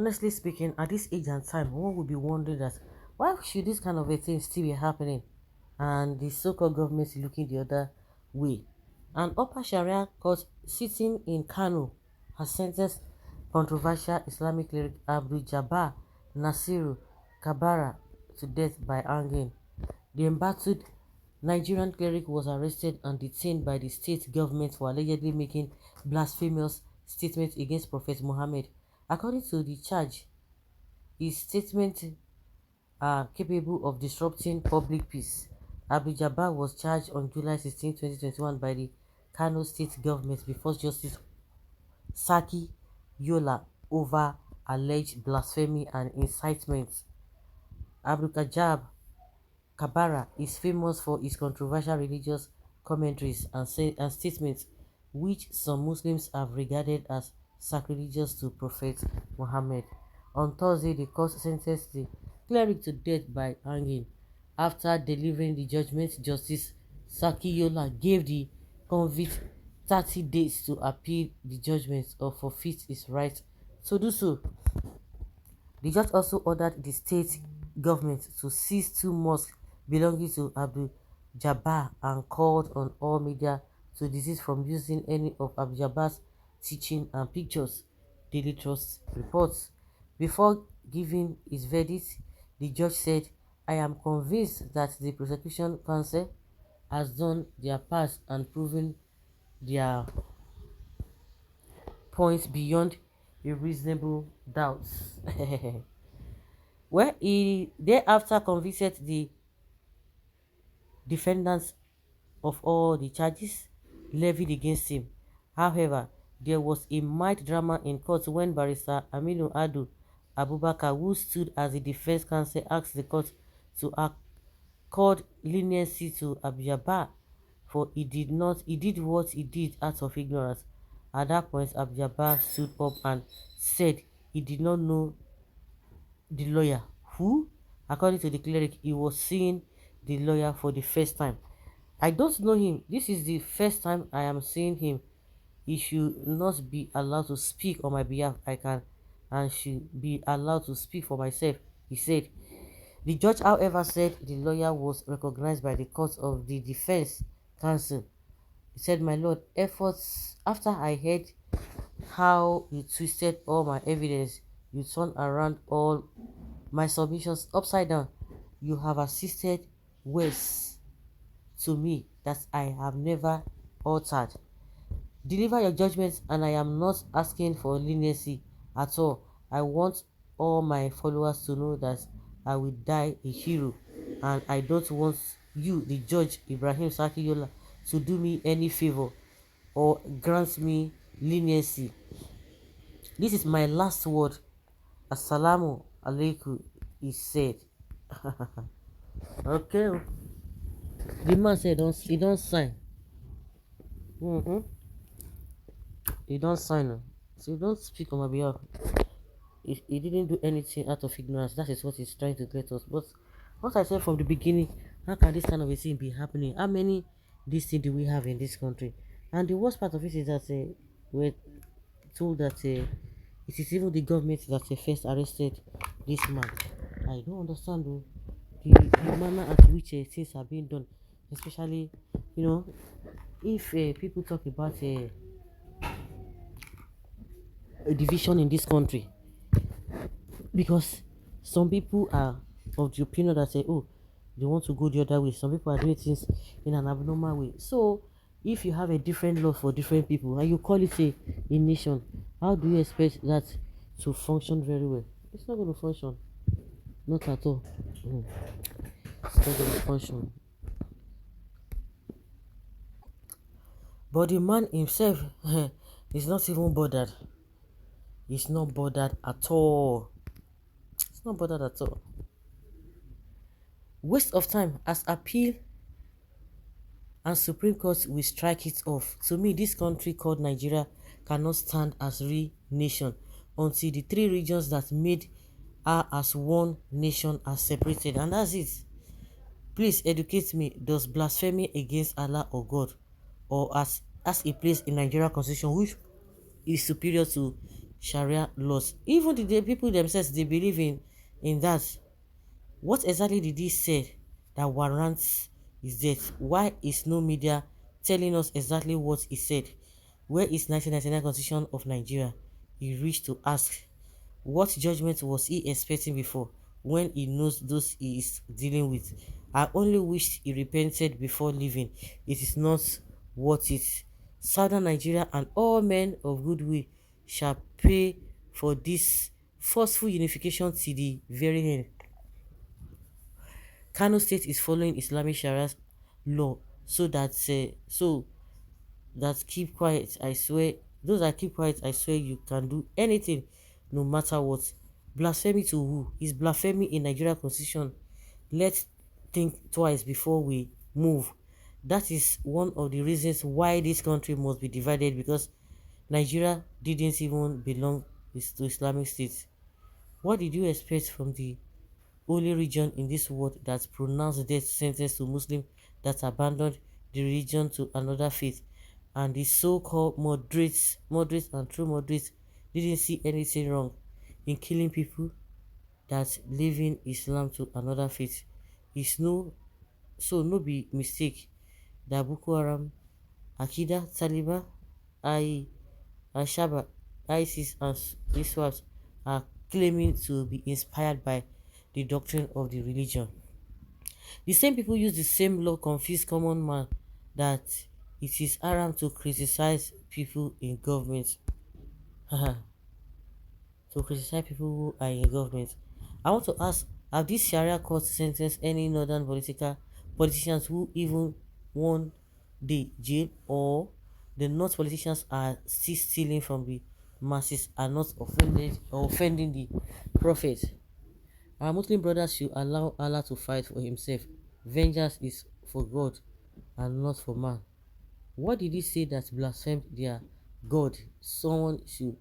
honestly speaking, at this age and time, one would be wondering that why should this kind of a thing still be happening and the so-called government is looking the other way. An upper Sharia court sitting in KANO has sentenced controversial Islamic cleric Abdul Jabbar Nasiru Kabara to death by hanging. The embattled Nigerian cleric was arrested and detained by the state government for allegedly making blasphemous statements against Prophet Muhammad. According to the charge, his statements are capable of disrupting public peace. Abdul Jabbar was charged on July 16, 2021 by the Kano state government before Justice Saki Yola over alleged blasphemy and incitement. Abdul Kabara is famous for his controversial religious commentaries and statements which some Muslims have regarded as sacrilegious to Prophet Muhammad. On Thursday, the court sentenced the cleric to death by hanging. After delivering the judgment, Justice Sakiola gave the convict 30 days to appeal the judgment or forfeit his right to do so. The judge also ordered the state government to seize 2 mosques belonging to Abdul Jabbar and called on all media to desist from using any of Abdul Jabbar's teaching and pictures, Daily Trust reports. Before giving his verdict, the judge said, "I am convinced that the prosecution counsel has done their part and proven their points beyond a reasonable doubt." Well, he thereafter convicted the defendants of all the charges levied against him. However, there was a mild drama in court when barrister Aminu Adu Abubakar, who stood as the defense counsel, asked the court to accord leniency to Abdul for he did what he did out of ignorance. At that point, Abdul stood up and said he did not know the lawyer, who, according to the cleric, he was seeing the lawyer for the first time. "I don't know him. This is the first time I am seeing him. He should not be allowed to speak on my behalf. I can and should be allowed to speak for myself," he said. The judge, however, said the lawyer was recognized by the court of the defense counsel. He said, "My lord, efforts after I heard how you twisted all my evidence, you turned around all my submissions upside down. You have assisted worse to me that I have never altered. Deliver your judgment, and I am not asking for leniency at all. I want all my followers to know that I will die a hero, and I don't want you, the judge Ibrahim Sakiola, to do me any favor or grant me leniency. This is my last word. Assalamu alaikum," he said. Okay. The man said he don't sign. He don't sign. So don't speak on my behalf. He didn't do anything out of ignorance. That is what he's trying to get us. But what I said from the beginning, how can this kind of a thing be happening? How many these things do we have in this country? And the worst part of it is that we're told that it is even the government that first arrested this man. I don't understand though, the manner at which things are being done, especially, if people talk about a division in this country, because some people are of the opinion that say, oh, they want to go the other way. Some people are doing things in an abnormal way. So if you have a different law for different people and you call it a nation, how do you expect that to function very well? It's not going to function. Not at all. It's not going to function. But the man himself is not even bothered. He's not bothered at all. It's not bothered at all. Waste of time, as appeal and Supreme Court will strike it off. To me, this country called Nigeria cannot stand as real nation until the 3 regions that made her as one nation are separated. And that's it. Please educate me. Does blasphemy against Allah or God, or as a place in Nigeria constitution which is superior to Sharia laws. Even the people themselves, they believe in that. What exactly did he say that warrants his death? Why is no media telling us exactly what he said? Where is 1999 Constitution of Nigeria? He reached to ask. What judgment was he expecting before when he knows those he is dealing with? I only wished he repented before leaving. It is not worth it. Southern Nigeria and all men of goodwill shall pay for this forceful unification to the very end. Kano State is following Islamic Sharia law so that keep quiet, I swear, those that keep quiet, I swear you can do anything no matter what. Blasphemy to who? Is blasphemy in Nigeria constitution? Let's think twice before we move. That is one of the reasons why this country must be divided, because Nigeria didn't even belong to Islamic states. What did you expect from the only region in this world that pronounced death sentence to Muslims that abandoned the religion to another faith? And the so-called moderates and true moderates didn't see anything wrong in killing people that leaving Islam to another faith. It's no be mistake that Boko Haram, Akida, Taliban, Al-Shabaab, ISIS and ISWAP are claiming to be inspired by the doctrine of the religion. The same people use the same law confuse common man that it is haram to criticize people in government. To criticize people who are in government. I want to ask, have these Sharia courts sentenced any northern politicians who even won the jail, or the North politicians are still stealing from the masses and not offending the prophet? Our Muslim brothers should allow Allah to fight for himself. Vengeance is for God and not for man. What did he say that blasphemed their God? Someone should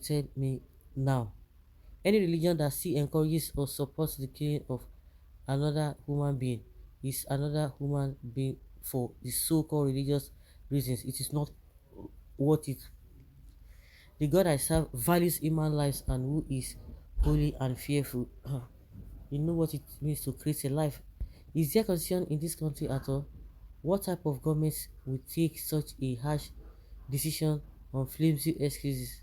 tell me now. Any religion that still encourages or supports the killing of another human being is another human being for the so-called religious reasons. It is not worth it. The God I serve values human lives and who is holy and fearful. You know what it means to create a life. Is there constitution in this country at all? What type of government would take such a harsh decision on flimsy excuses?